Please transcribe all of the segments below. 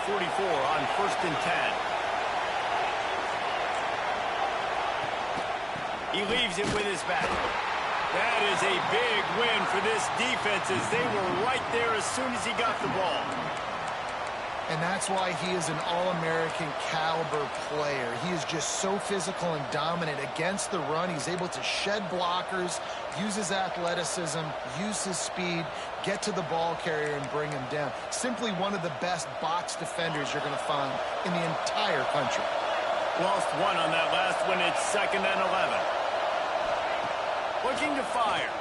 44 on 1st and 10. He leaves it with his back. That is a big win for this defense as they were right there as soon as he got the ball. And that's why he is an All-American caliber player. He is just so physical and dominant against the run. He's able to shed blockers, use his athleticism, use his speed, get to the ball carrier and bring him down. Simply one of the best box defenders you're going to find in the entire country. Lost one on that last one. It's 2nd and 11. Looking to fire.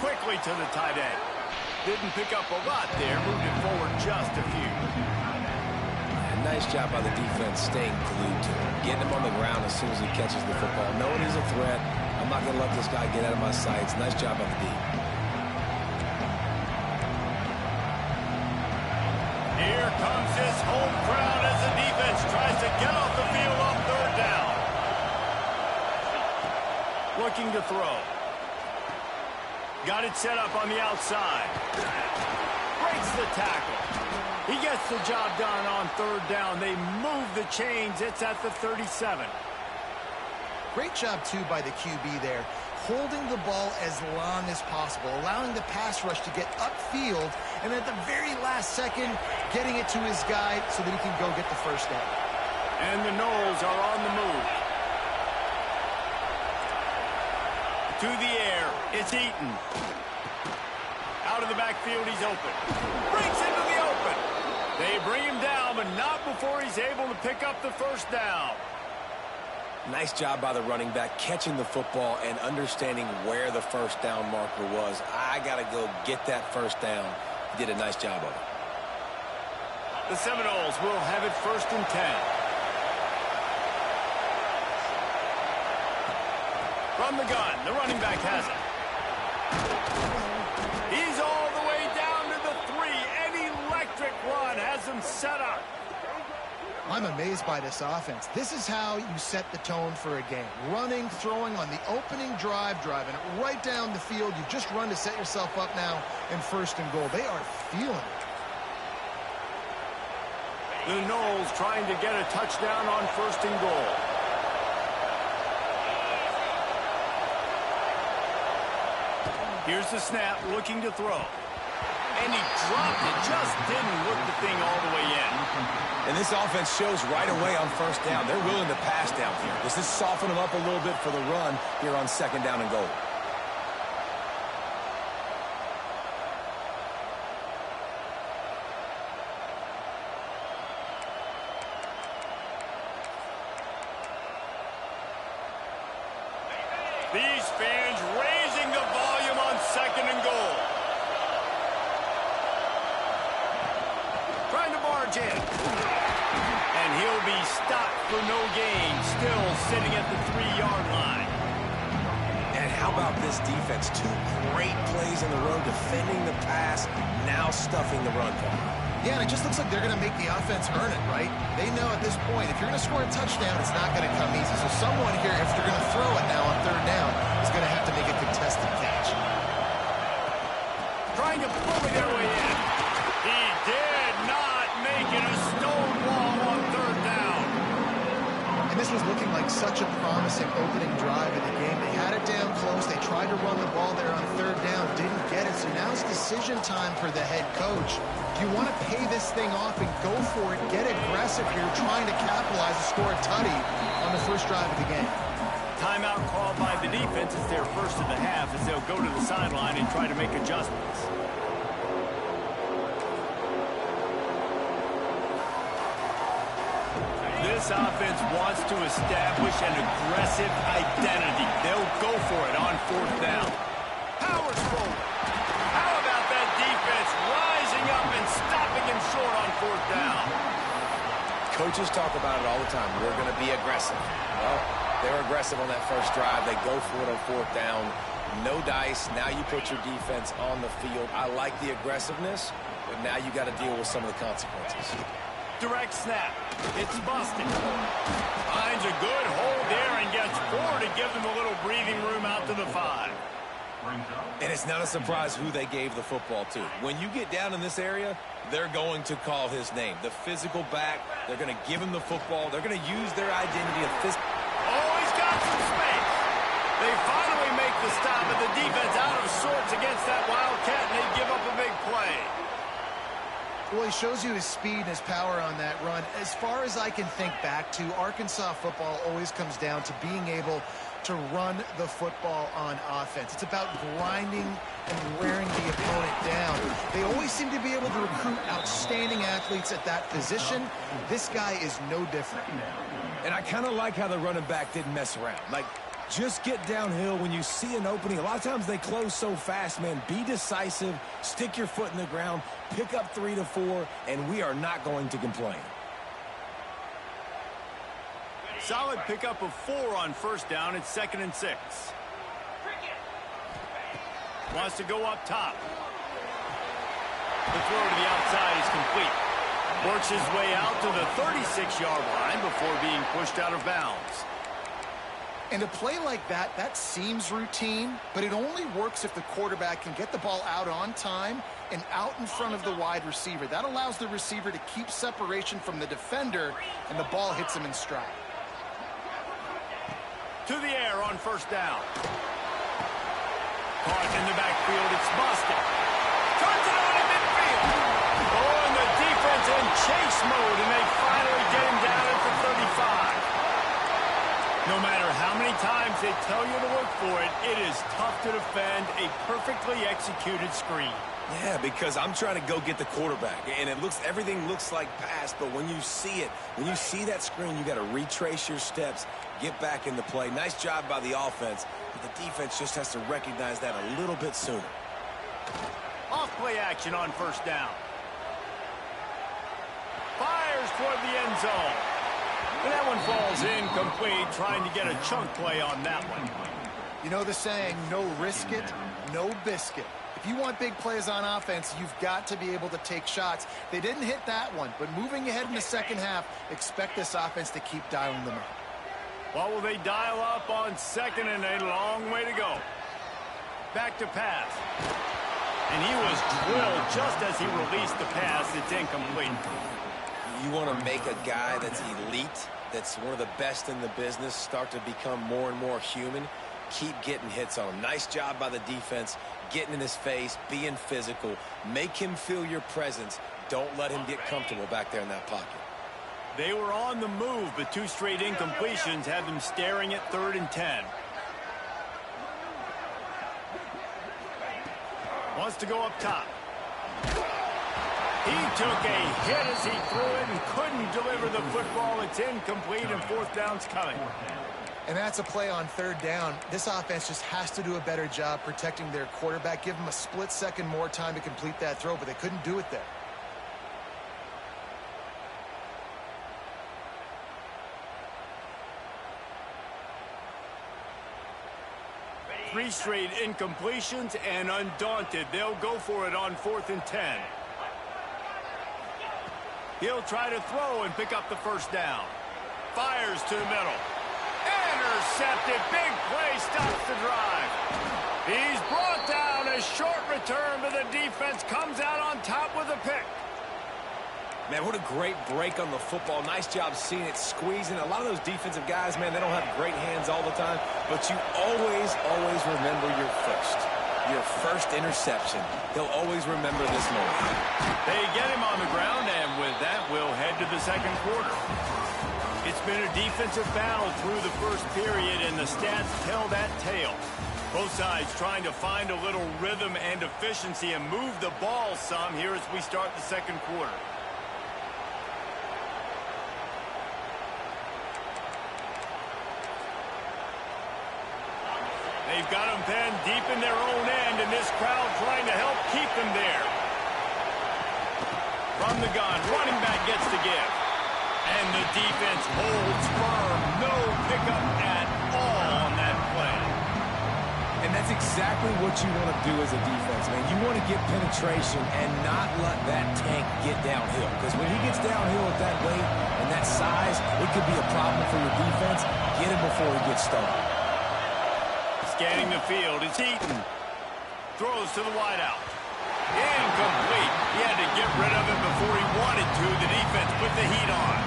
Quickly to the tight end. Didn't pick up a lot there. Moved it forward just a few. And nice job by the defense staying glued to him. Getting him on the ground as soon as he catches the football. Knowing he's a threat. I'm not going to let this guy get out of my sights. Nice job by the D. Here comes his home crowd as the defense tries to get off the field on 3rd down. Looking to throw. Got it set up on the outside. Breaks the tackle. He gets the job done on 3rd down. They move the chains. It's at the 37. Great job, too, by the QB there. Holding the ball as long as possible, allowing the pass rush to get upfield, and at the very last second, getting it to his guy so that he can go get the 1st down. And the Noles are on the move. To the air, it's Eaton. Out of the backfield, he's open. Breaks into the open. They bring him down, but not before he's able to pick up the 1st down. Nice job by the running back, catching the football and understanding where the 1st down marker was. I got to go get that 1st down. He did a nice job of it. The Seminoles will have it 1st and 10. From the gun, the running back has it. He's all the way down to the 3. An electric run has him set up. I'm amazed by this offense. This is how you set the tone for a game. Running, throwing on the opening drive, driving it right down the field. You just run to set yourself up now in 1st and goal. They are feeling it. The Noles trying to get a touchdown on 1st and goal. Here's the snap, looking to throw. And he dropped it, just didn't look the thing all the way in. And this offense shows right away on 1st down. They're willing to pass down here. Does this soften them up a little bit for the run here on 2nd down and goal? These fans raising the volume on 2nd and goal. Trying to barge in. And he'll be stopped for no gain. Still sitting at the 3-yard line. And how about this defense? 2 great plays in the row, defending the pass, now stuffing the run for him. Yeah, and it just looks like they're going to make the offense earn it, right? They know at this point, if you're going to score a touchdown, it's not going to come easy. So someone here, if they're going to throw it now on 3rd down, is going to have to make a contested catch. Trying to bully their way in. He did not make it. A stone wall on 3rd down. And this was looking like such a promising opening drive of the game. They had it down close. They tried to run the ball there on 3rd down, didn't get it. So now it's decision time for the head coach. Do you want to pay this thing off and go for it, get aggressive here, trying to capitalize and score a tutty on the 1st drive of the game? Timeout called by the defense. It's their 1st of the half as they'll go to the sideline and try to make adjustments. This offense wants to establish an aggressive identity. They'll go for it on 4th down. Powers forward. How about that defense rising up and stopping him short on 4th down? Coaches talk about it all the time. We're going to be aggressive. Well, they're aggressive on that 1st drive. They go for it on 4th down. No dice. Now you put your defense on the field. I like the aggressiveness, but now you got to deal with some of the consequences. Direct snap. It's busted. Finds a good hold there and gets 4 to give them a little breathing room out to the 5. And it's not a surprise who they gave the football to. When you get down in this area, they're going to call his name. The physical back, they're going to give him the football. They're going to use their identity of physical. Oh, he's got some space. They finally make the stop, and the defense out of sorts against that Wildcat, and they give up a big play. Well, he shows you his speed and his power on that run. As far as I can think back to, Arkansas football always comes down to being able to run the football on offense. It's about grinding and wearing the opponent down. They always seem to be able to recruit outstanding athletes at that position. This guy is no different. And I kind of like how the running back didn't mess around. Like, just get downhill when you see an opening. A lot of times they close so fast, man. Be decisive, stick your foot in the ground, pick up 3 to 4, and we are not going to complain. Solid pickup of 4 on first down. It's 2nd and 6. Wants to go up top. The throw to the outside is complete. Works his way out to the 36-yard line before being pushed out of bounds. And a play like that, that seems routine, but it only works if the quarterback can get the ball out on time and out in front of the wide receiver. That allows the receiver to keep separation from the defender, and the ball hits him in stride. To the air on first down. Caught in the backfield, it's Boston. Turns it on in midfield. Oh, and the defense in chase mode, and they finally get him down at the 35. No matter how many times they tell you to look for it, it is tough to defend a perfectly executed screen. Yeah, because I'm trying to go get the quarterback, and everything looks like pass, but when you see it, when you see that screen, you got to retrace your steps, get back in the play. Nice job by the offense, but the defense just has to recognize that a little bit sooner. Off play action on first down. Fires toward the end zone. And that one falls incomplete, trying to get a chunk play on that one. You know the saying, no risk it, no biscuit. If you want big plays on offense, you've got to be able to take shots. They didn't hit that one, but moving ahead in the second half, expect this offense to keep dialing them up. What will they dial up on 2nd and a long way to go? Back to pass. And he was drilled just as he released the pass. It's incomplete. You want to make a guy that's elite, that's one of the best in the business, start to become more and more human. Keep getting hits on him. Nice job by the defense, getting in his face, being physical. Make him feel your presence. Don't let him get comfortable back there in that pocket. They were on the move, but 2 straight incompletions have them staring at 3rd and 10. Wants to go up top. He took a hit as he threw it and couldn't deliver the football. It's incomplete, and 4th down's coming. And that's a play on 3rd down. This offense just has to do a better job protecting their quarterback. Give them a split second more time to complete that throw, but they couldn't do it there. Three straight incompletions, and undaunted, they'll go for it on 4th and 10. He'll try to throw and pick up the first down. Fires to the middle. Intercepted. Big play stops the drive. He's brought down. A short return, but the defense comes out on top with a pick. Man, what a great break on the football. Nice job seeing it, squeezing. A lot of those defensive guys, man, they don't have great hands all the time, but you always remember your first interception. He'll always remember this moment. They get him on the ground, and with that, we'll head to the second quarter. It's been a defensive battle through the first period, and the stats tell that tale. Both sides trying to find a little rhythm and efficiency and move the ball some here as we start the second quarter. They've got them pinned deep in their own end, and this crowd trying to help keep them there. From the gun, running back gets the give. And the defense holds firm. No pickup at all on that play. And that's exactly what you want to do as a defense, man. You want to get penetration and not let that tank get downhill. Because when he gets downhill at that weight and that size, it could be a problem for your defense. Get him before he gets started. Scanning the field, it's Eaton. Throws to the wideout. Incomplete. He had to get rid of it before he wanted to. The defense put the heat on.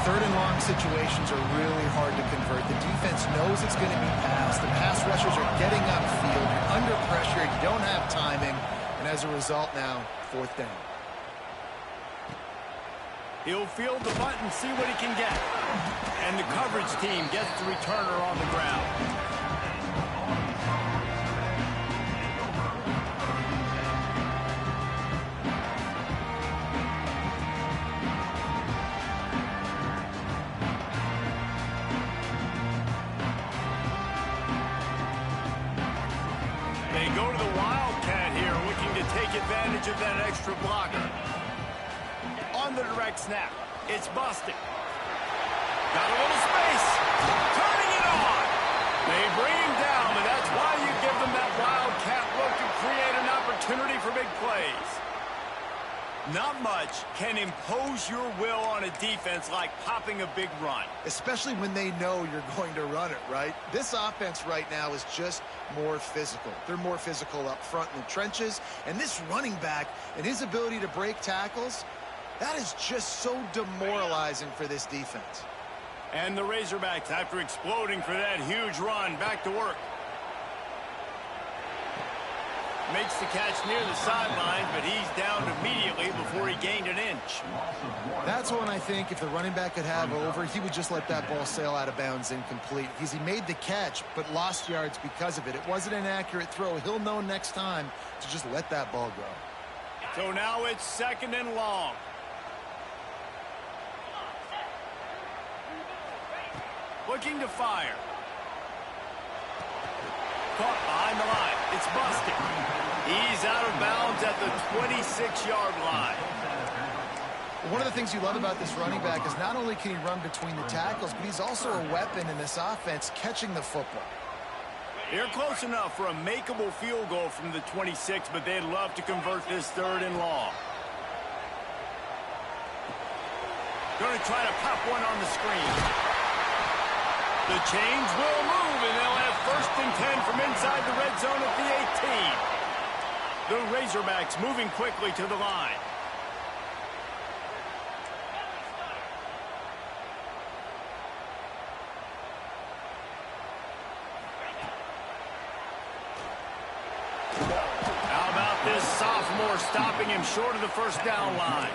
Third and long situations are really hard to convert. The defense knows it's going to be passed. The pass rushers are getting upfield. You're under pressure. You don't have timing. And as a result now, fourth down. He'll field the bunt and see what he can get. And the coverage team gets the returner on the ground. They go to the Wildcat here, looking to take advantage of that extra blocker. On the direct snap, it's busted. Got a little space. Turning it on. They bring him down, but that's why you give them that Wildcat look to create an opportunity for big plays. Not much can impose your will on a defense like popping a big run. Especially when they know you're going to run it, right? This offense right now is just more physical. They're more physical up front in the trenches. And this running back and his ability to break tackles, that is just so demoralizing for this defense. And the Razorbacks, after exploding for that huge run, back to work. Makes the catch near the sideline, but he's down immediately before he gained an inch. That's when I think if the running back could have over, he would just let that ball sail out of bounds incomplete. Because he made the catch, but lost yards because of it. It wasn't an accurate throw. He'll know next time to just let that ball go. So now it's second and long. Looking to fire. Caught behind the line. It's busted. He's out of bounds at the 26-yard line. One of the things you love about this running back is not only can he run between the tackles, but he's also a weapon in this offense catching the football. They're close enough for a makeable field goal from the 26, but they'd love to convert this third and long. Going to try to pop one on the screen. The chains will move, and they'll have first and 10 from inside the red zone at the 18. The Razorbacks moving quickly to the line. How about this sophomore stopping him short of the first down line?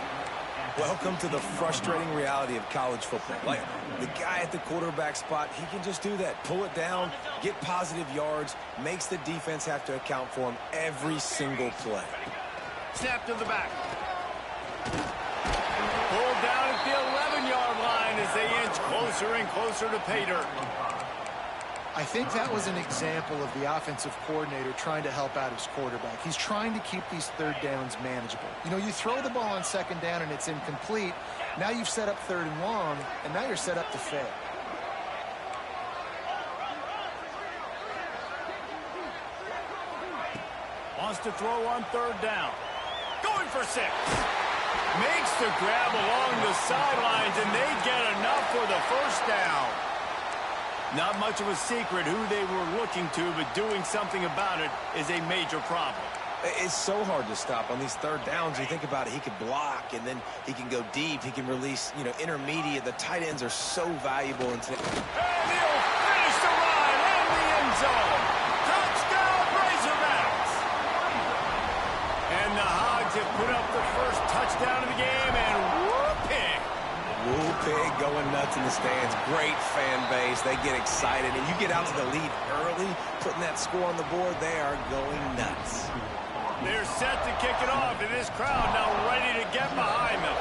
Welcome to the frustrating reality of college football. Like, the guy at the quarterback spot, he can just do that. Pull it down, get positive yards, makes the defense have to account for him every single play. Snap to the back. Pulled down at the 11-yard line as they inch closer and closer to pay dirt. I think that was an example of the offensive coordinator trying to help out his quarterback. He's trying to keep these third downs manageable. You know, you throw the ball on second down and it's incomplete. Now you've set up third and long, and now you're set up to fail. Wants to throw on third down. Going for 6. Makes the grab along the sidelines, and they get enough for the first down. Not much of a secret who they were looking to, but doing something about it is a major problem. It's so hard to stop on these third downs. You think about it, he could block, and then he can go deep. He can release, intermediate. The tight ends are so valuable. And he'll finish the run in the end zone. Touchdown, Razorbacks! And the Hogs have put up the first touchdown of the game, and whoop-pig. Woo-pig going nuts in the stands. Great fan base. They get excited. And you get out to the lead early, putting that score on the board, they are going nuts. They're set to kick it off, and this crowd now ready to get behind them.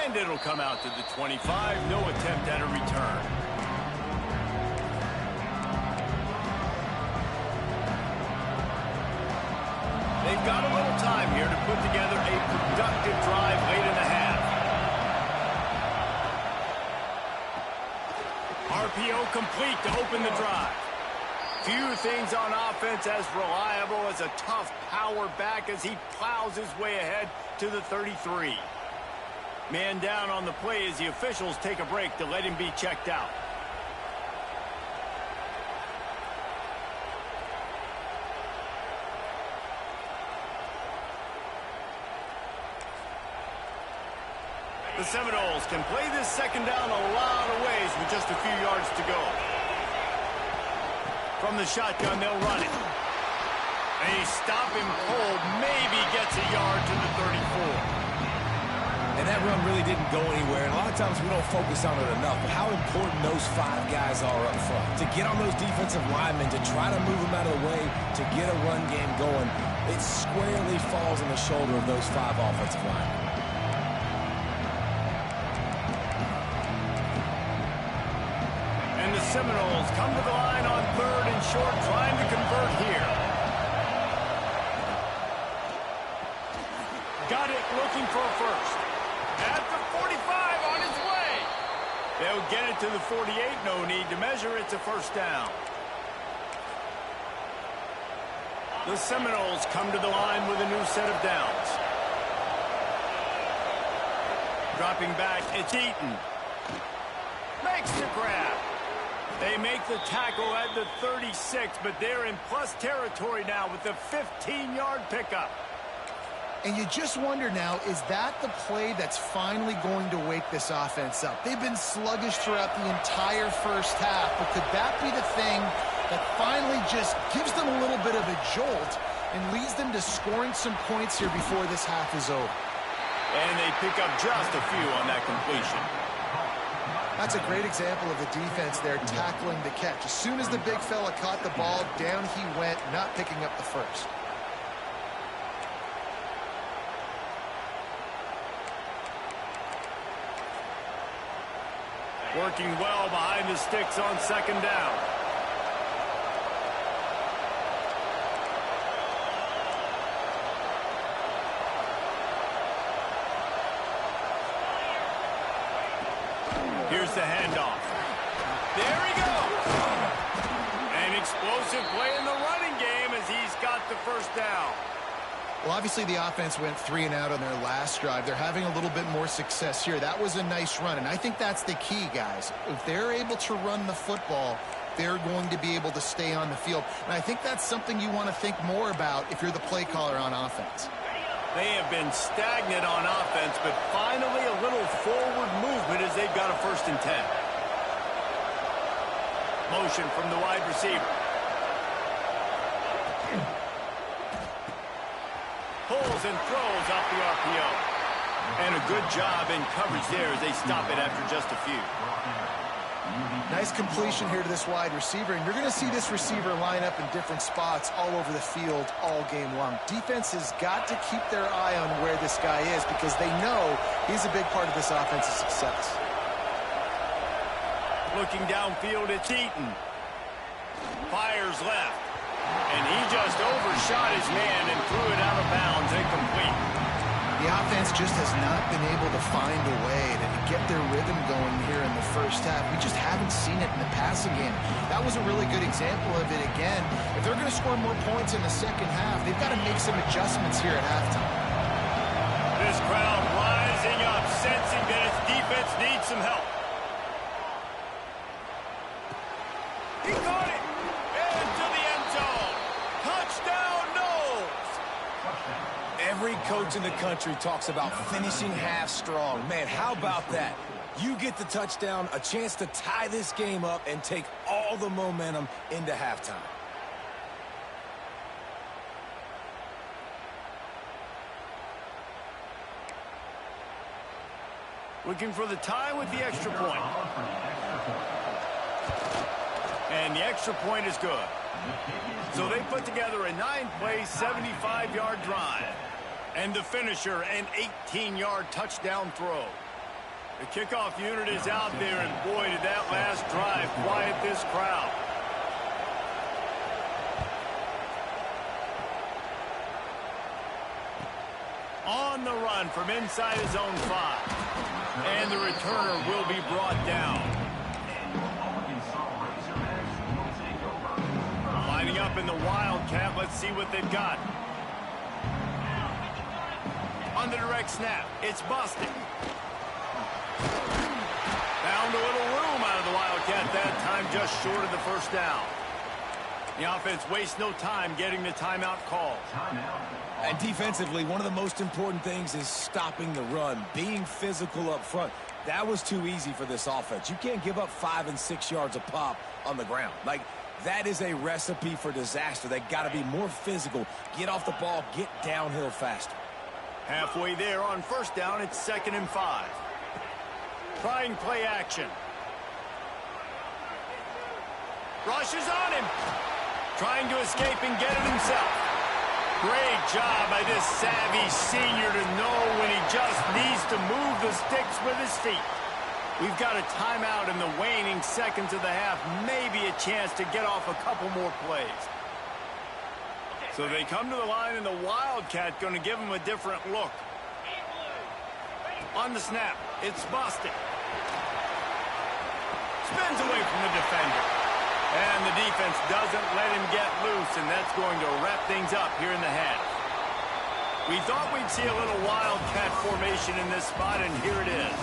And it'll come out to the 25. No attempt at a return. They've got a little time here to put together a productive drive late in the half. RPO complete to open the drive. Few things on offense as reliable as a tough power back as he plows his way ahead to the 33. Man down on the play as the officials take a break to let him be checked out. The Seminoles can play this second down a lot of ways with just a few yards to go. From the shotgun, they'll run it. They stop him cold, maybe gets a yard to the 34. And that run really didn't go anywhere. And a lot of times we don't focus on it enough, but how important those 5 guys are up front. To get on those defensive linemen, to try to move them out of the way, to get a run game going, it squarely falls on the shoulder of those 5 offensive linemen. And the Seminoles come to the line on 3rd and short, trying to convert here. Got it, looking for a first. At the 45, on its way. They'll get it to the 48, no need to measure. It's a first down. The Seminoles come to the line with a new set of downs. Dropping back, it's Eaton. Makes the grab. They make the tackle at the 36, but they're in plus territory now with the 15-yard pickup. And you just wonder now, is that the play that's finally going to wake this offense up? They've been sluggish throughout the entire first half, but could that be the thing that finally just gives them a little bit of a jolt and leads them to scoring some points here before this half is over? And they pick up just a few on that completion. That's a great example of the defense there tackling the catch. As soon as the big fella caught the ball, down he went, not picking up the first. Working well behind the sticks on second down. Here's the handoff. There he goes. An explosive play in the running game as he's got the first down. Well, obviously the offense went 3 and out on their last drive. They're having a little bit more success here. That was a nice run, and I think that's the key, guys. If they're able to run the football, they're going to be able to stay on the field. And I think that's something you want to think more about if you're the play caller on offense. They have been stagnant on offense, but finally a little forward movement as they've got a 1st and 10. Motion from the wide receiver. Pulls and throws off the RPO. And a good job in coverage there as they stop it after just a few. Nice completion here to this wide receiver, and you're going to see this receiver line up in different spots all over the field all game long. Defense has got to keep their eye on where this guy is because they know he's a big part of this offense's success. Looking downfield, it's Eaton. Fires left. And he just overshot his man and threw it out of bounds, incomplete. The offense just has not been able to find a way to get their rhythm going here in the first half. We just haven't seen it in the passing game. That was a really good example of it again. If they're going to score more points in the second half, they've got to make some adjustments here at halftime. This crowd rising up, sensing that its defense needs some help. He caught it! Into the end zone! Touchdown, Noles! Every coach in the country talks about finishing half strong. Man, how about that? You get the touchdown, a chance to tie this game up and take all the momentum into halftime. Looking for the tie with the extra point. And the extra point is good. So they put together a 9-play, 75-yard drive. And the finisher, an 18-yard touchdown throw. The kickoff unit is out there, and boy, did that last drive quiet this crowd. On the run from inside his own 5. And the returner will be brought down. Lining up in the Wildcat. Let's see what they've got. On the direct snap, it's busted. Found a little room out of the Wildcat that time, just short of the first down. The offense wastes no time getting the timeout call. And defensively, one of the most important things is stopping the run, being physical up front. That was too easy for this offense. You can't give up 5 and 6 yards a pop on the ground. Like, that is a recipe for disaster. They got to be more physical, get off the ball, get downhill faster. Halfway there on first down, it's 2nd and 5. Trying play action. Rushes on him. Trying to escape and get it himself. Great job by this savvy senior to know when he just needs to move the sticks with his feet. We've got a timeout in the waning seconds of the half. Maybe a chance to get off a couple more plays. So they come to the line, and the Wildcat going to give them a different look. On the snap, it's Bostic. Spins away from the defender. And the defense doesn't let him get loose, and that's going to wrap things up here in the half. We thought we'd see a little Wildcat formation in this spot, and here it is.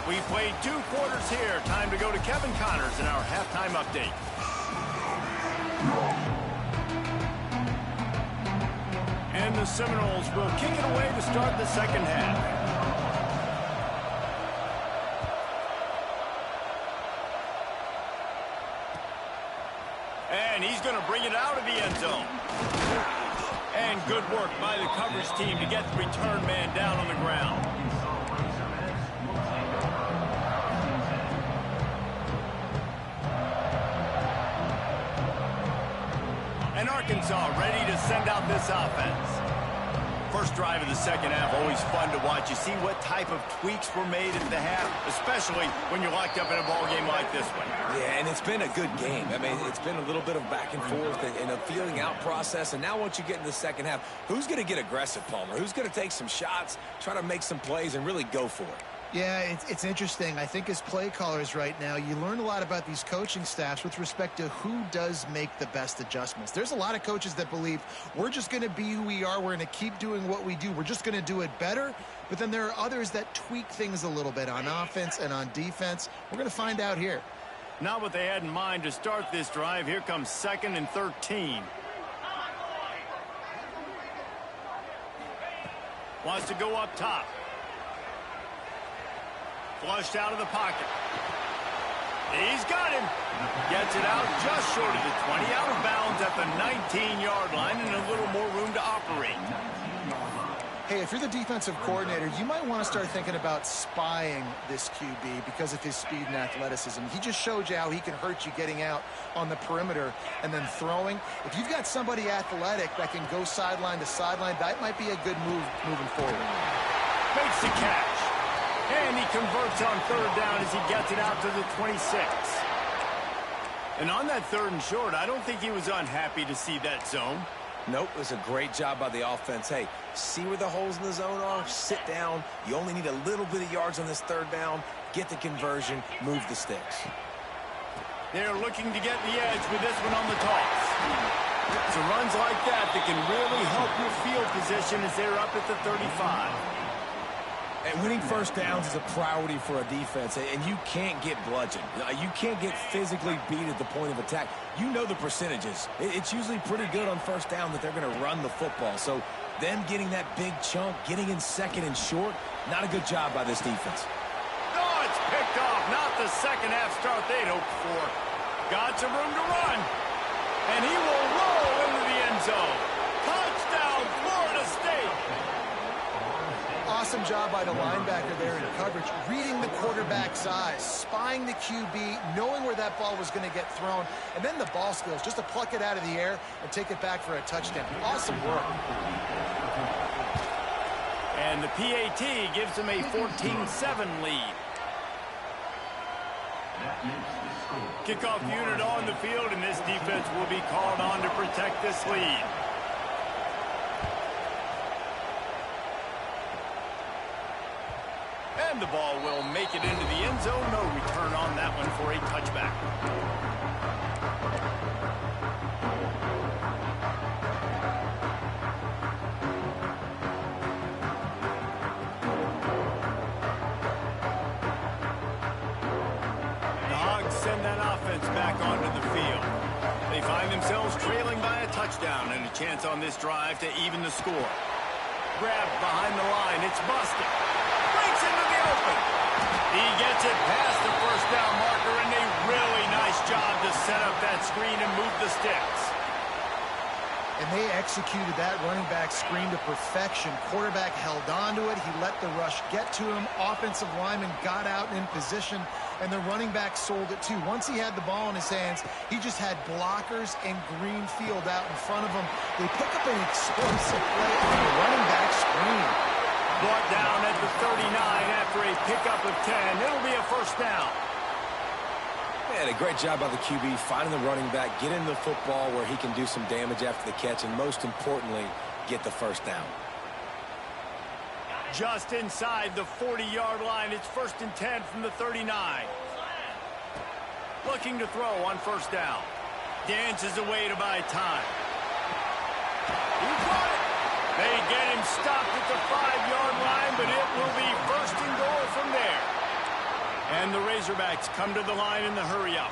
We played 2 quarters here. Time to go to Kevin Connors in our halftime update. And the Seminoles will kick it away to start the second half. And he's going to bring it out of the end zone. And good work by the coverage team to get the return man down on the ground. And Arkansas ready to send out this offense. First drive of the second half, always fun to watch. You see what type of tweaks were made at the half, especially when you're locked up in a ball game like this one. Yeah, and it's been a good game. I mean, it's been a little bit of back and forth and a feeling out process. And now once you get in the second half, who's going to get aggressive, Palmer? Who's going to take some shots, try to make some plays, and really go for it? Yeah, it's interesting. I think as play callers right now, you learn a lot about these coaching staffs with respect to who does make the best adjustments. There's a lot of coaches that believe we're just going to be who we are. We're going to keep doing what we do. We're just going to do it better. But then there are others that tweak things a little bit on offense and on defense. We're going to find out here. Not what they had in mind to start this drive. Here comes 2nd and 13. Wants to go up top. Flushed out of the pocket. He's got him. Gets it out just short of the 20. Out of bounds at the 19-yard line and a little more room to operate. Hey, if you're the defensive coordinator, you might want to start thinking about spying this QB because of his speed and athleticism. He just showed you how he can hurt you getting out on the perimeter and then throwing. If you've got somebody athletic that can go sideline to sideline, that might be a good move moving forward. Makes the catch. And he converts on 3rd down as he gets it out to the 26. And on that 3rd and short, I don't think he was unhappy to see that zone. Nope, it was a great job by the offense. Hey, see where the holes in the zone are? Sit down. You only need a little bit of yards on this 3rd down. Get the conversion. Move the sticks. They're looking to get the edge with this one on the toss. So runs like that can really help your field position as they're up at the 35. And winning first downs is a priority for a defense, and you can't get bludgeoned. You can't get physically beat at the point of attack. You know the percentages. It's usually pretty good on first down that they're going to run the football. So them getting that big chunk, getting in 2nd and short, not a good job by this defense. Oh, it's picked off. Not the second half start they'd hoped for. Got some room to run. And he will roll into the end zone. Touchdown, Florida State. Awesome job by the linebacker there in coverage, reading the quarterback's eyes, spying the QB, knowing where that ball was going to get thrown, and then the ball skills just to pluck it out of the air and take it back for a touchdown. Awesome work. And the PAT gives them a 14-7 lead. Kickoff unit on the field, and this defense will be called on to protect this lead. And the ball will make it into the end zone. No return on that one for a touchback. The Hogs send that offense back onto the field. They They find themselves trailing by a touchdown and a chance on this drive to even the score. Grabbed behind the line. It's busted. Breaks into the open. He gets it past the first down marker, and a really nice job to set up that screen and move the sticks. And they executed that running back screen to perfection. Quarterback held on to it. He let the rush get to him. Offensive lineman got out in position, and the running back sold it too. Once he had the ball in his hands, he just had blockers and green field out in front of him. They pick up an explosive play on the running back screen. Brought down at the 39 after a pickup of 10. It'll be a first down. Man, a great job by the QB finding the running back, getting the football where he can do some damage after the catch, and most importantly, get the first down. Just inside the 40-yard line. It's 1st and 10 from the 39. Looking to throw on first down. Dances away to buy time. He caught it. They get him stopped at the 5-yard line, but it will be 1st and goal from there. And the Razorbacks come to the line in the hurry-up.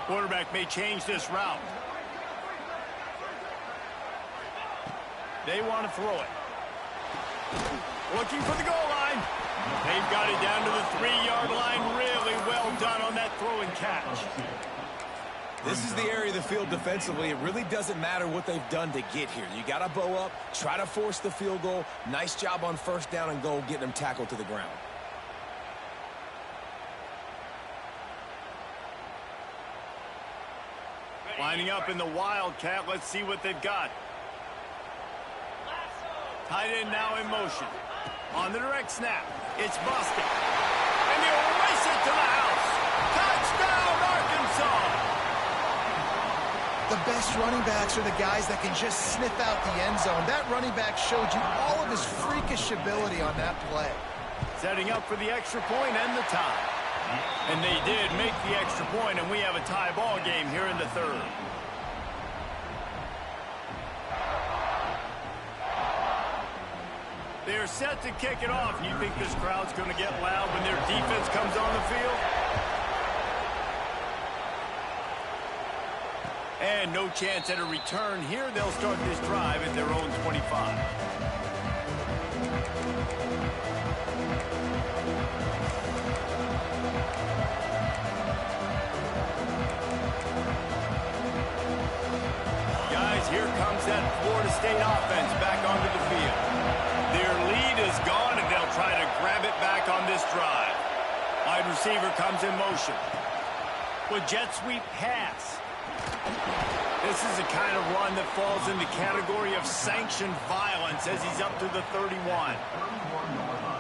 Quarterback may change this route. They want to throw it. Looking for the goal line. They've got it down to the 3-yard line. Really well done on that throw and catch. This is the area of the field defensively. It really doesn't matter what they've done to get here. You got to bow up, try to force the field goal. Nice job on first down and goal, getting them tackled to the ground. Lining up in the Wildcat. Let's see what they've got. Tight end now in motion. On the direct snap. It's busted. And he'll race it to the house. Touchdown, Arkansas! The best running backs are the guys that can just sniff out the end zone. That running back showed you all of his freakish ability on that play. Setting up for the extra point and the tie. And they did make the extra point, and we have a tie ball game here in the third. They're set to kick it off. You think this crowd's going to get loud when their defense comes on the field? And no chance at a return here. They'll start this drive at their own 25. Guys, here comes that Florida State offense back onto the field. Their lead is gone, and they'll try to grab it back on this drive. Wide receiver comes in motion. With jet sweep pass. This is the kind of run that falls in the category of sanctioned violence as he's up to the 31.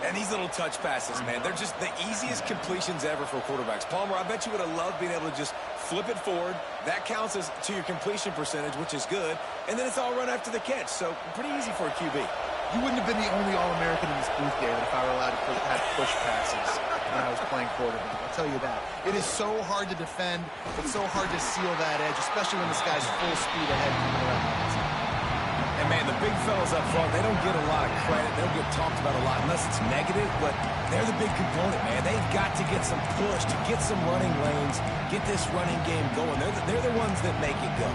And these little touch passes, man, they're just the easiest completions ever for quarterbacks. Palmer, I bet you would have loved being able to just flip it forward. That counts as to your completion percentage, which is good. And then it's all run after the catch. So pretty easy for a QB. You wouldn't have been the only All-American in this booth, David, if I were allowed to have push passes when I was playing quarterback. I'll tell you that. It is so hard to defend. It's so hard to seal that edge, especially when this guy's full speed ahead coming around. And, man, the big fellas up front, they don't get a lot of credit. They don't get talked about a lot unless it's negative, but they're the big component, man. They've got to get some push, to get some running lanes, get this running game going. They're the ones that make it go.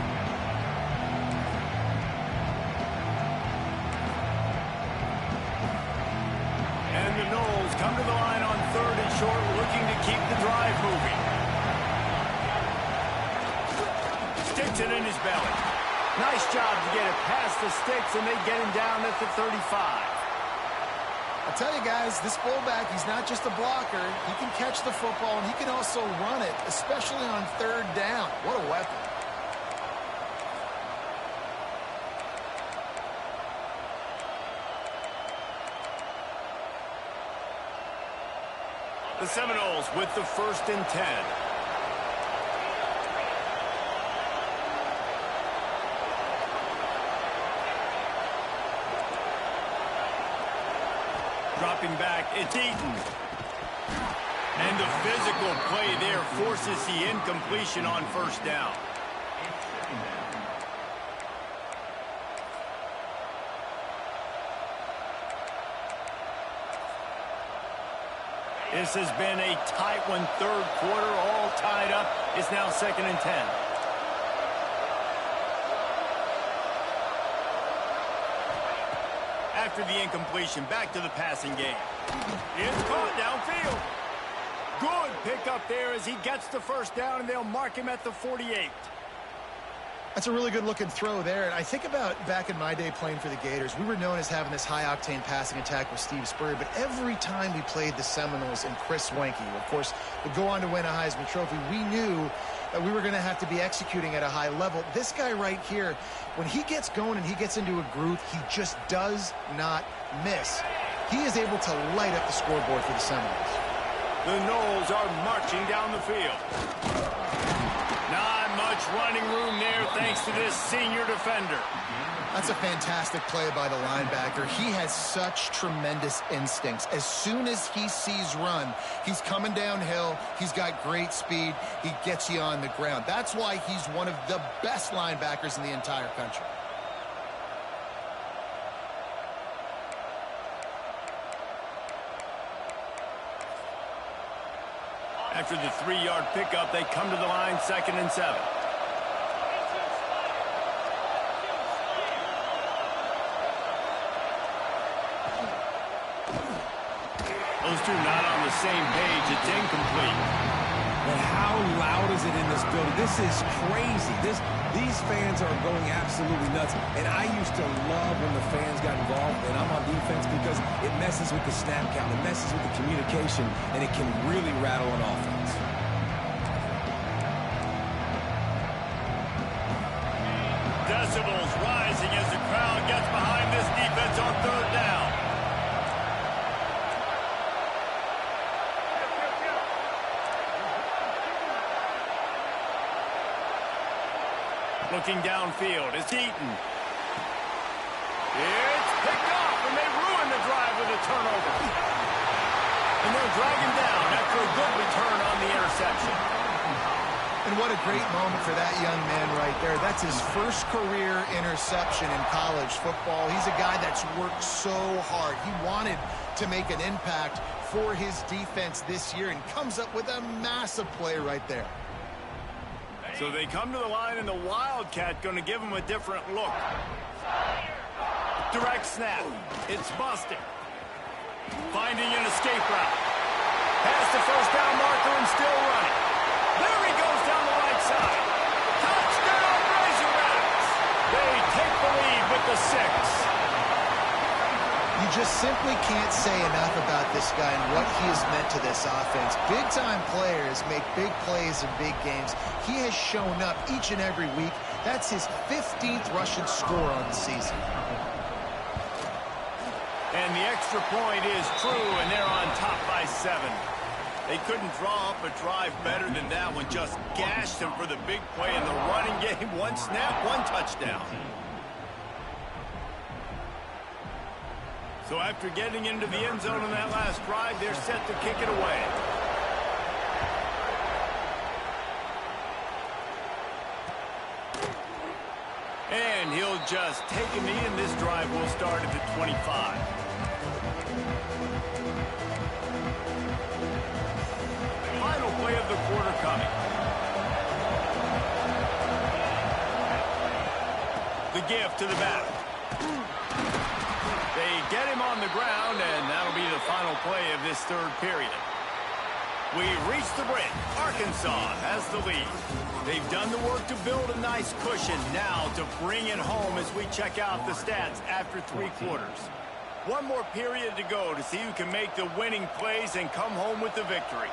And the Knowles come to the line on 3rd and short, looking to keep the drive moving. Sticks it in his belly. Nice job to get it past the sticks, and they get him down at the 35. I'll tell you guys, this fullback, he's not just a blocker. He can catch the football, and he can also run it, especially on 3rd down. What a weapon. The Seminoles with the 1st and 10. Dropping back, it's Eaton. And the physical play there forces the incompletion on 1st down. This has been a tight one, third quarter, all tied up. It's now 2nd and 10. After the incompletion, back to the passing game. It's caught downfield. Good pickup there as he gets the first down, and they'll mark him at the 48. That's a really good-looking throw there. And I think about back in my day playing for the Gators, we were known as having this high-octane passing attack with Steve Spurrier, but every time we played the Seminoles and Chris Wenke, of course, would go on to win a Heisman Trophy, we knew that we were going to have to be executing at a high level. This guy right here, when he gets going and he gets into a groove, he just does not miss. He is able to light up the scoreboard for the Seminoles. The Noles are marching down the field. Not much running room there thanks to this senior defender. That's a fantastic play by the linebacker. He has such tremendous instincts. As soon as he sees run, he's coming downhill. He's got great speed. He gets you on the ground. That's why he's one of the best linebackers in the entire country. After the 3-yard pickup, they come to the line, 2nd and 7. Those two not on the same page. It's incomplete. But how loud is it in this building? This is crazy. These fans are going absolutely nuts. And I used to love when the fans got involved, and I'm on defense, because it messes with the snap count. It messes with the communication, and it can really rattle an offense. Decibels rising as the crowd gets behind this defense on 3rd down. Looking downfield, it's Eaton. It's picked off, and they ruin the drive with a turnover. And they'll drag him down after a good return on the interception. And what a great moment for that young man right there. That's his first career interception in college football. He's a guy that's worked so hard. He wanted to make an impact for his defense this year and comes up with a massive play right there. So they come to the line, and the Wildcat going to give them a different look. Direct snap. It's busted. Finding an escape route. Past the first down marker and still running. There he goes down the right side. Touchdown, Razorbacks. They take the lead with the 6. You just simply can't say enough about this guy and what he has meant to this offense. Big-time players make big plays in big games. He has shown up each and every week. That's his 15th rushing score on the season. And the extra point is true, and they're on top by 7. They couldn't draw up a drive better than that one. Just gashed them for the big play in the running game. One snap, one touchdown. So after getting into the end zone on that last drive, they're set to kick it away. And he'll just take a knee, and this drive will start at the 25. Final play of the quarter coming. The give to the back. They get him on the ground, and that'll be the final play of this 3rd period. We've reached the break. Arkansas has the lead. They've done the work to build a nice cushion. Now to bring it home as we check out the stats after 3 quarters. One more period to go to see who can make the winning plays and come home with the victory.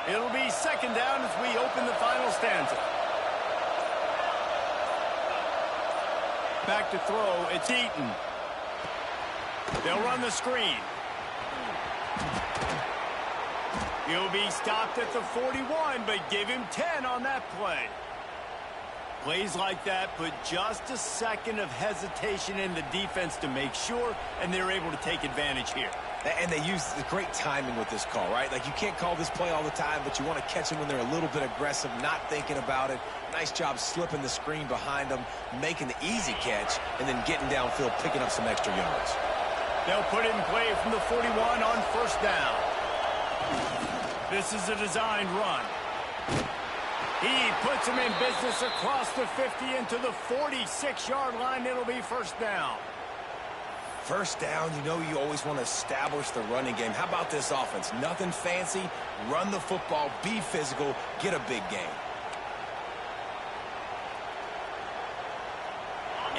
It'll be 2nd down as we open the final stanza. Back to throw, it's Eaton. They'll run the screen. He'll be stopped at the 41, but give him 10 on that play. Plays like that put just a second of hesitation in the defense to make sure, and they're able to take advantage here. And they use the great timing with this call, right? Like, you can't call this play all the time, but you want to catch them when they're a little bit aggressive, not thinking about it. Nice job slipping the screen behind them, making the easy catch, and then getting downfield, picking up some extra yards. They'll put it in play from the 41 on first down. This is a designed run. He puts him in business across the 50 into the 46-yard line. It'll be first down. First down, you know you always want to establish the running game. How about this offense? Nothing fancy. Run the football, be physical, get a big gain.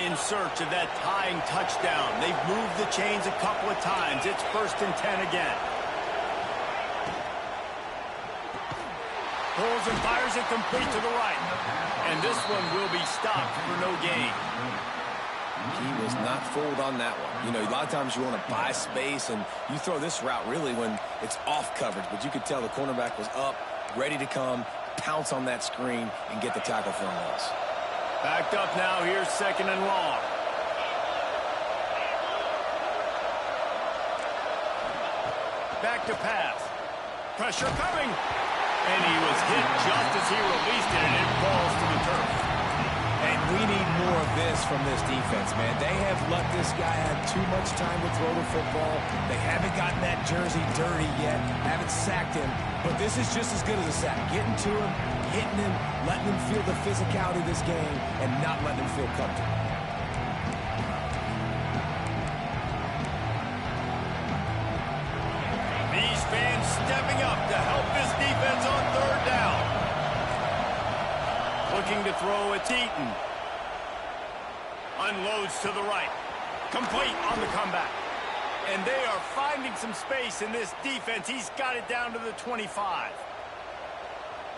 In search of that tying touchdown. They've moved the chains a couple of times. It's 1st and 10 again. Pulls and fires it complete to the right. And this one will be stopped for no gain. He was not fooled on that one. You know, a lot of times you want to buy space, and you throw this route really when it's off coverage. But you could tell the cornerback was up, ready to come, pounce on that screen, and get the tackle for a loss. Backed up now. Here's 2nd and long. Back to pass. Pressure coming. And he was hit just as he released it, and it falls to the turf. And we need more of this from this defense, man. They have let this guy have too much time to throw the football. They haven't gotten that jersey dirty yet, haven't sacked him. But this is just as good as a sack. Getting to him, hitting him, letting him feel the physicality of this game, and not letting him feel comfortable. These fans stepping up to help this defense on 3rd down. Looking to throw it. Eaton. Unloads to the right. Complete on the comeback. And they are finding some space in this defense. He's got it down to the 25.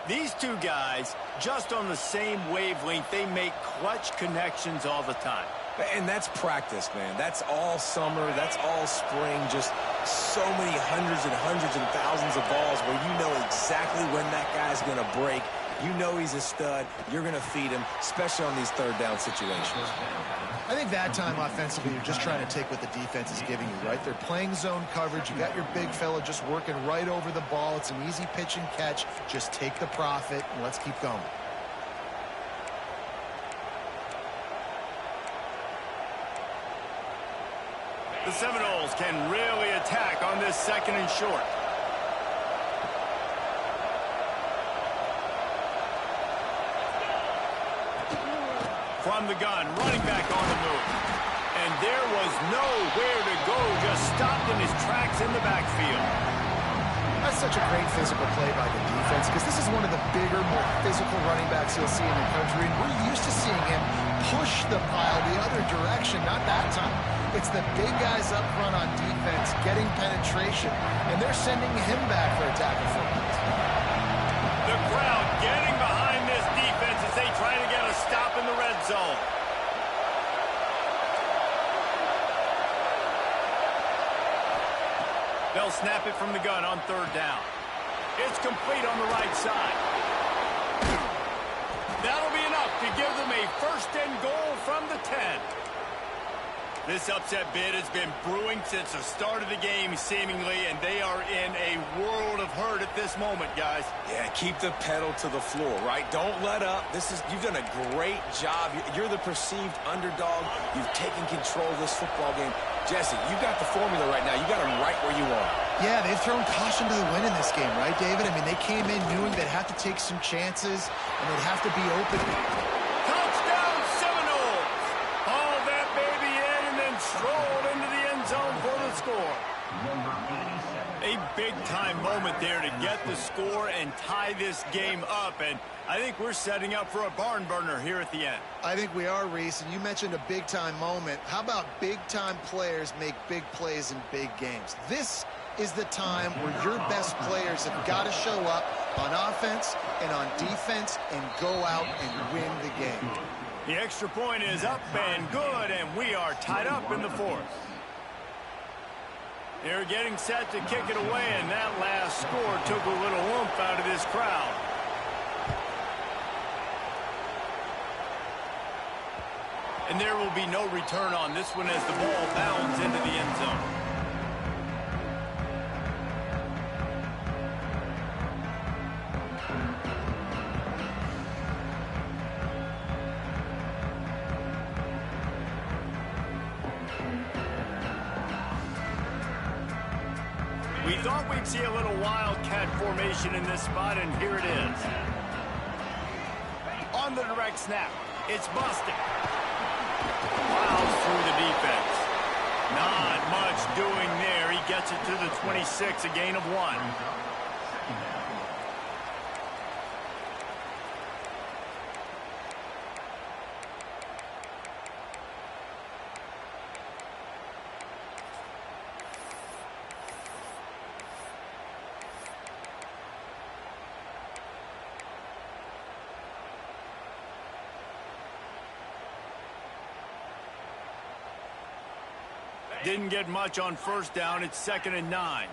These two guys, just on the same wavelength, they make clutch connections all the time. And that's practice, man. That's all summer. That's all spring. Just so many hundreds and thousands of balls where you know exactly when that guy's going to break. You know he's a stud. You're going to feed him, especially on these 3rd down situations. I think that time offensively, you're just trying to take what the defense is giving you, right? They're playing zone coverage. You got your big fella just working right over the ball. It's an easy pitch and catch. Just take the profit, and let's keep going. The Seminoles can really attack on this 2nd and short. From the gun, running back on the move. And there was nowhere to go, just stopped in his tracks in the backfield. That's such a great physical play by the defense because this is one of the bigger, more physical running backs you'll see in the country. And we're used to seeing him push the pile the other direction, not that time. It's the big guys up front on defense getting penetration, and they're sending him back for a tackle for loss. The crowd getting behind this defense as they try to get a stop in the red zone. They'll snap it from the gun on 3rd down. It's complete on the right side. That'll be enough to give them a 1st and goal from the 10. This upset bid has been brewing since the start of the game, seemingly, and they are in a world of hurt at this moment, guys. Yeah, keep the pedal to the floor, right? Don't let up. You've done a great job. You're the perceived underdog. You've taken control of this football game. Jesse, you got the formula right now. You got them right where you want. Yeah, they've thrown caution to the wind in this game, right, David? I mean, they came in knowing they'd have to take some chances, and they'd have to be open. Touchdown, Seminoles! Haul that baby in and then stroll into the end zone for the score. A big-time moment there to get the score and tie this game up, and I think we're setting up for a barn burner here at the end. I think we are, Reese, and you mentioned a big-time moment. How about big-time players make big plays in big games? This is the time where your best players have got to show up on offense and on defense and go out and win the game. The extra point is up and good, and we are tied up in the 4th. They're getting set to kick it away, and that last score took a little oomph out of this crowd. And there will be no return on this one as the ball bounds into the end zone. We thought we'd see a little wildcat formation in this spot, and here it is. On the direct snap, it's busted. Plows through the defense. Not much doing there. He gets it to the 26, a gain of 1. Didn't get much on first down. It's 2nd and 9.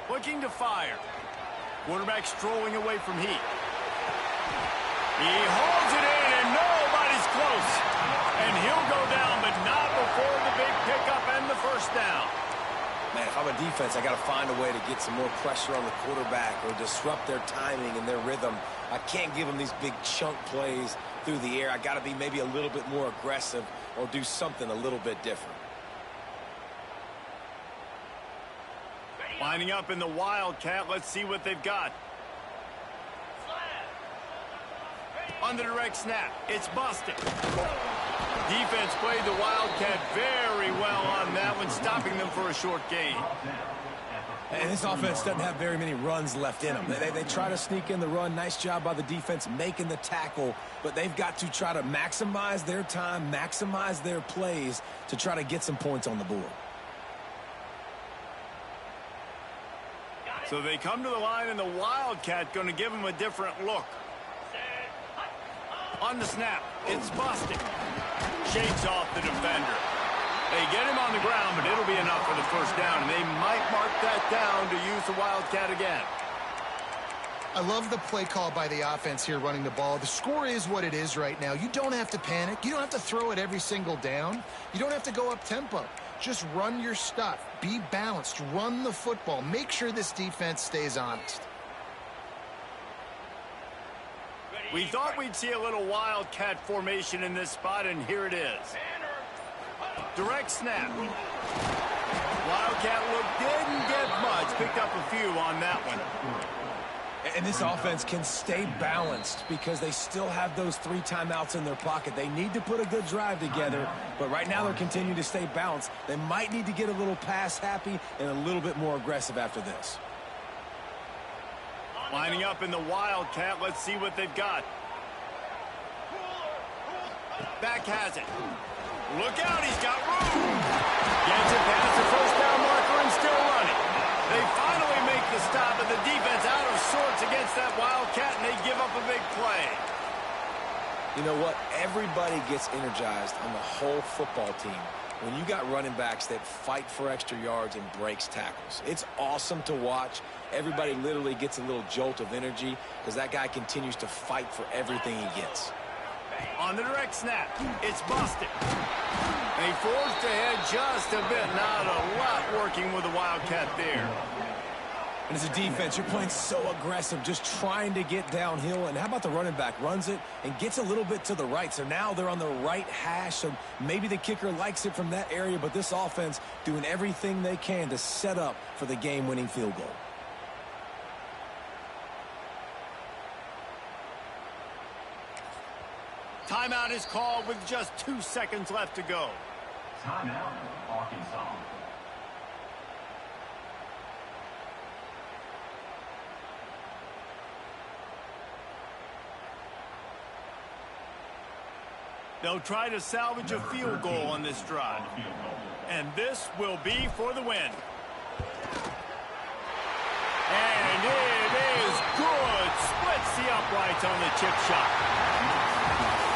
Looking to fire. Quarterback strolling away from heat. He holds it in, and nobody's close. And he'll go down, but not before the big pickup and the first down. Man, if I'm a defense, I got to find a way to get some more pressure on the quarterback or disrupt their timing and their rhythm. I can't give them these big chunk plays through the air. I got to be maybe a little bit more aggressive or do something a little bit different. Lining up in the Wildcat. Let's see what they've got. On the direct snap, it's busted. Defense played the Wildcat very well on that one, stopping them for a short gain. And this offense doesn't have very many runs left in them. They try to sneak in the run. Nice job by the defense making the tackle, but they've got to try to maximize their time, maximize their plays to try to get some points on the board. So they come to the line, and the Wildcat going to give them a different look. On the snap, it's busted. Shakes off the defender. They get him on the ground, but it'll be enough for the first down, and they might mark that down to use the Wildcat again. I love the play call by the offense here running the ball. The score is what it is right now. You don't have to panic. You don't have to throw it every single down. You don't have to go up tempo. Just run your stuff. Be balanced. Run the football. Make sure this defense stays honest. We thought we'd see a little Wildcat formation in this spot, and here it is. Direct snap. Wildcat look didn't get much. Picked up a few on that one. And this offense can stay balanced because they still have those 3 timeouts in their pocket. They need to put a good drive together, but right now they're continuing to stay balanced. They might need to get a little pass happy and a little bit more aggressive after this. Lining up in the Wildcat. Let's see what they've got. Back has it. Look out, he's got room. Gets it past the first down marker and still running. They finally make the stop, and the defense out of sorts against that Wildcat, and they give up a big play. You know what? Everybody gets energized on the whole football team when you got running backs that fight for extra yards and breaks tackles. It's awesome to watch. Everybody literally gets a little jolt of energy because that guy continues to fight for everything he gets. On the direct snap, it's busted. And he forced ahead just a bit. Not a lot working with the Wildcat there. And as a defense, you're playing so aggressive, just trying to get downhill. And how about the running back? Runs it and gets a little bit to the right. So now they're on the right hash. So maybe the kicker likes it from that area. But this offense doing everything they can to set up for the game-winning field goal. Timeout is called with just 2 seconds left to go. Timeout, Arkansas. They'll try to salvage a field goal on this drive. And this will be for the win. And it is good. Splits the uprights on the chip shot.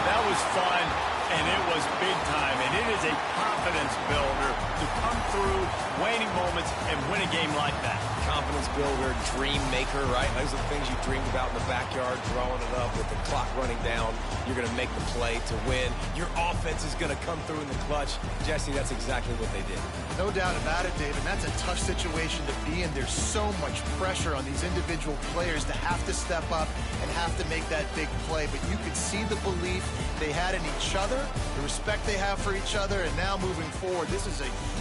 That was fun, and it was big time. And it is a confidence builder to come through waning moments and win a game like that. confidence builder, dream maker, right? Those are the things you dreamed about in the backyard, drawing it up with the clock running down. You're going to make the play to win. Your offense is going to come through in the clutch. Jesse, that's exactly what they did. No doubt about it, David. That's a tough situation to be in. There's so much pressure on these individual players to have to step up and have to make that big play. But you could see the belief they had in each other, the respect they have for each other, and now moving forward, this is a